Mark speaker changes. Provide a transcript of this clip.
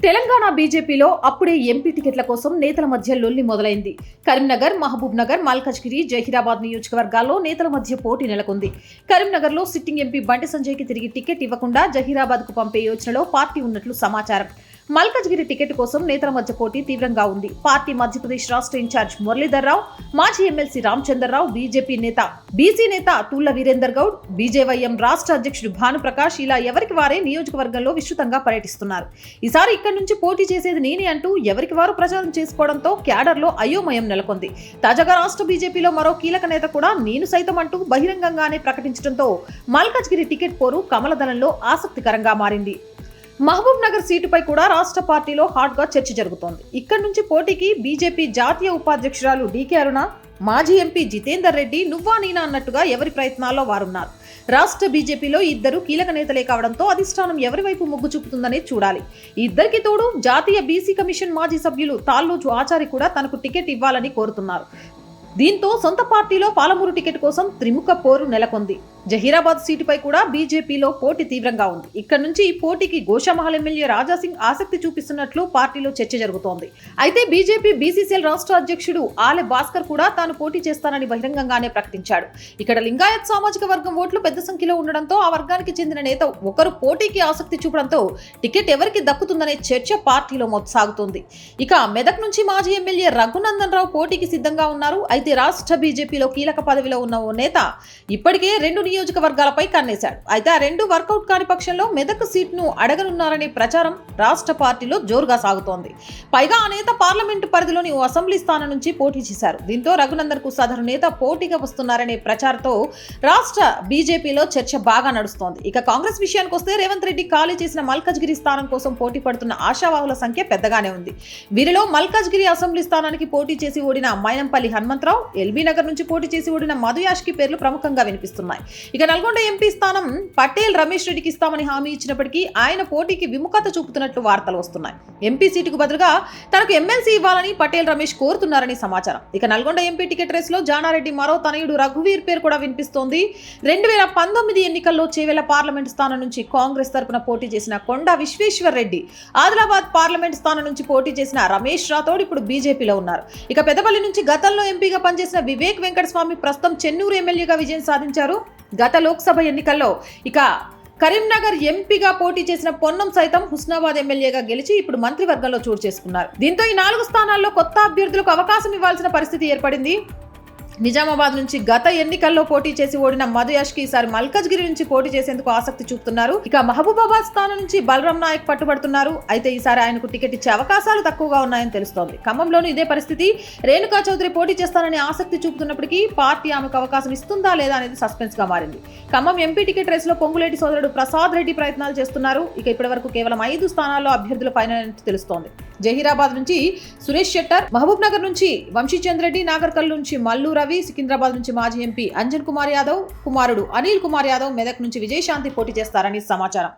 Speaker 1: తెలంగాణ బీజేపీలో అప్పుడే ఎంపీ టికెట్ల కోసం నేతల మధ్య లొల్లి మొదలైంది. కరీంనగర్, మహబూబ్ నగర్, మల్కజ్గిరి, జహీరాబాద్ నియోజకవర్గాల్లో నేతల మధ్య పోటీ నెలకొంది. కరీంనగర్లో సిట్టింగ్ ఎంపీ బండి సంజయ్కి తిరిగి టికెట్ ఇవ్వకుండా జహీరాబాద్కు పంపే యోచనలో పార్టీ ఉన్నట్లు సమాచారం. మల్కజ్గిరి టికెట్ కోసం నేతల మధ్య పోటీ తీవ్రంగా ఉంది. పార్టీ మధ్యప్రదేశ్ రాష్ట్ర ఇన్ఛార్జ్ మురళీధర్ రావు, మాజీ ఎమ్మెల్సీ రామచంద్రరావు, బీసీ నేత తుళ్ల వీరేందర్ గౌడ్, బీజేవైఎం రాష్ట్ర అధ్యక్షుడు భానుప్రకాష్ ఇలా ఎవరికి వారే నియోజకవర్గంలో విస్తృతంగా పర్యటిస్తున్నారు. ఈసారి ఇక్కడి నుంచి పోటీ చేసేది నేనే అంటూ ఎవరికి వారు ప్రచారం చేసుకోవడంతో క్యాడర్లో అయోమయం నెలకొంది. తాజాగా రాష్ట్ర బీజేపీలో మరో కీలక నేత కూడా నేను సైతం అంటూ బహిరంగంగానే ప్రకటించడంతో మల్కజ్గిరి టికెట్ పోరు కమలదళంలో ఆసక్తికరంగా మారింది. మహబూబ్ నగర్ సీటుపై కూడా రాష్ట్ర పార్టీలో హాట్ గా చర్చ జరుగుతోంది. ఇక్కడి నుంచి పోటీకి బీజేపీ జాతీయ ఉపాధ్యక్షురాలు డీకే అరుణ, మాజీ ఎంపీ జితేందర్ రెడ్డి నువ్వా నీనా అన్నట్టుగా ఎవరి ప్రయత్నాల్లో వారున్నారు. రాష్ట్ర బీజేపీలో ఇద్దరు కీలక నేతలే కావడంతో అధిష్టానం ఎవరి వైపు మొగ్గు చూపుతుందనే చూడాలి. ఇద్దరికి తోడు జాతీయ బీసీ కమిషన్ మాజీ సభ్యులు తాల్లోజు ఆచారి కూడా తనకు టికెట్ ఇవ్వాలని కోరుతున్నారు. దీంతో సొంత పార్టీలో పాలమూరు టికెట్ కోసం త్రిముఖ పోరు నెలకొంది. జహీరాబాద్ సీటుపై కూడా బీజేపీలో పోటీ తీవ్రంగా ఉంది. ఇక్కడ నుంచి ఈ పోటీకి గోషామహల్ ఎమ్మెల్యే రాజాసింగ్ ఆసక్తి చూపిస్తున్నట్లు పార్టీలో చర్చ జరుగుతోంది. అయితే బీజేపీ బీసీసీఎల్ రాష్ట్ర అధ్యక్షుడు ఆలె భాస్కర్ కూడా తాను పోటీ చేస్తానని బహిరంగంగానే ప్రకటించాడు. ఇక్కడ లింగాయత్ సామాజిక వర్గం ఓట్లు పెద్ద సంఖ్యలో ఉండడంతో ఆ వర్గానికి చెందిన నేత ఒకరు పోటీకి ఆసక్తి చూపడంతో టికెట్ ఎవరికి దక్కుతుందనే చర్చ పార్టీలో సాగుతోంది. ఇక మెదక్ నుంచి మాజీ ఎమ్మెల్యే రఘునందన్ రావు పోటీకి సిద్ధంగా ఉన్నారు. అయితే రాష్ట్ర బీజేపీలో కీలక పదవిలో ఉన్న ఓ నేత ఇప్పటికే 2 నియోజకవర్గాలపై కన్నేశాడు. అయితే ఆ 2 వర్కౌట్ కాని పక్షంలో మెదక్ సీట్ను అడగనున్నారనే ప్రచారం రాష్ట్ర పార్టీలో జోరుగా సాగుతోంది. పైగా ఆ నేత పార్లమెంటు పరిధిలోని ఓ అసెంబ్లీ స్థానం నుంచి పోటీ చేశారు. దీంతో రఘునందన్ కు సదరు నేత పోటీగా వస్తున్నారనే ప్రచారంతో రాష్ట్ర బీజేపీలో చర్చ బాగా నడుస్తోంది. ఇక కాంగ్రెస్ విషయానికి వస్తే రేవంత్ రెడ్డి ఖాళీ చేసిన మల్కజ్గిరి స్థానం కోసం పోటీ పడుతున్న ఆశావాహుల సంఖ్య పెద్దగానే ఉంది. వీరిలో మల్కజ్గిరి అసెంబ్లీ స్థానానికి పోటీ చేసి ఓడిన మైనంపల్లి హనుమంతరావు, ఎల్బీ నగర్ నుంచి పోటీ చేసి ఓడిన మధు యాష్కి పేర్లు ప్రముఖంగా వినిపిస్తున్నాయి. ఇక నల్గొండ ఎంపీ స్థానం పటేల్ రమేష్ రెడ్డికి ఇస్తామని హామీ ఇచ్చినప్పటికీ ఆయన పోటీకి విముఖత చూపుతున్నట్లు వార్తలు వస్తున్నాయి. ఎంపీ సీటుకు బదులుగా తనకు ఎమ్మెల్సీ ఇవ్వాలని పటేల్ రమేష్ కోరుతున్నారని సమాచారం. ఇక నల్గొండ ఎంపీ టికెట్ రేసులో జానారెడ్డి మరో తనయుడు రఘువీర్ పేరు కూడా వినిపిస్తోంది. 2019 ఎన్నికల్లో చేవెళ్ల పార్లమెంట్ స్థానం నుంచి కాంగ్రెస్ తరపున పోటీ చేసిన కొండా విశ్వేశ్వర్ రెడ్డి, ఆదిలాబాద్ పార్లమెంట్ స్థానం నుంచి పోటీ చేసిన రమేష్ రాథోడ్ ఇప్పుడు బీజేపీలో ఉన్నారు. ఇక పెద్దపల్లి నుంచి గతంలో ఎంపీగా పనిచేసిన వివేక్ వెంకటస్వామి ప్రస్తుతం చెన్నూరు ఎమ్మెల్యేగా విజయం సాధించారు. గత లోక్సభ ఎన్నికల్లో ఇక కరీంనగర్ ఎంపీగా పోటీ చేసిన పొన్నం సైతం హుస్నాబాద్ ఎమ్మెల్యేగా గెలిచి ఇప్పుడు మంత్రివర్గంలో చోటు చేసుకున్నారు. దీంతో ఈ 4 స్థానాల్లో కొత్త అభ్యర్థులకు అవకాశం ఇవ్వాల్సిన పరిస్థితి ఏర్పడింది. నిజామాబాద్ నుంచి గత ఎన్నికల్లో పోటీ చేసి ఓడిన మధు యాష్కి ఈసారి మల్కజ్గిరి నుంచి పోటీ చేసేందుకు ఆసక్తి చూపుతున్నారు. ఇక మహబూబాబాద్ స్థానం నుంచి బలరాం నాయక్ పట్టుబడుతున్నారు. అయితే ఈసారి ఆయనకు టికెట్ ఇచ్చే అవకాశాలు తక్కువగా ఉన్నాయని తెలుస్తోంది. ఖమ్మంలోనూ ఇదే పరిస్థితి. రేణుకా చౌదరి పోటీ చేస్తానని ఆసక్తి చూపుతున్నప్పటికీ పార్టీ ఆమెకు అవకాశం ఇస్తుందా లేదా అనేది సస్పెన్స్ గా మారింది. ఖమ్మం ఎంపీ టికెట్ రేసులో పొంగులేటి సోదరుడు ప్రసాద్ రెడ్డి ప్రయత్నాలు చేస్తున్నారు. ఇక ఇప్పటి వరకు కేవలం 5 స్థానాల్లో అభ్యర్థుల ఫైనల్ తెలుస్తోంది. జహీరాబాద్ నుంచి సురేష్ శెట్టర్, మహబూబ్ నగర్ నుంచి వంశీచంద్ రెడ్డి, నాగర్కల్ నుంచి మల్లు రవి, సికింద్రాబాద్ నుంచి మాజీ ఎంపీ అంజన్ కుమార్ యాదవ్ కుమారుడు అనిల్ కుమార్ యాదవ్, మెదక్ నుంచి విజయశాంతి పోటీ చేస్తారని సమాచారం.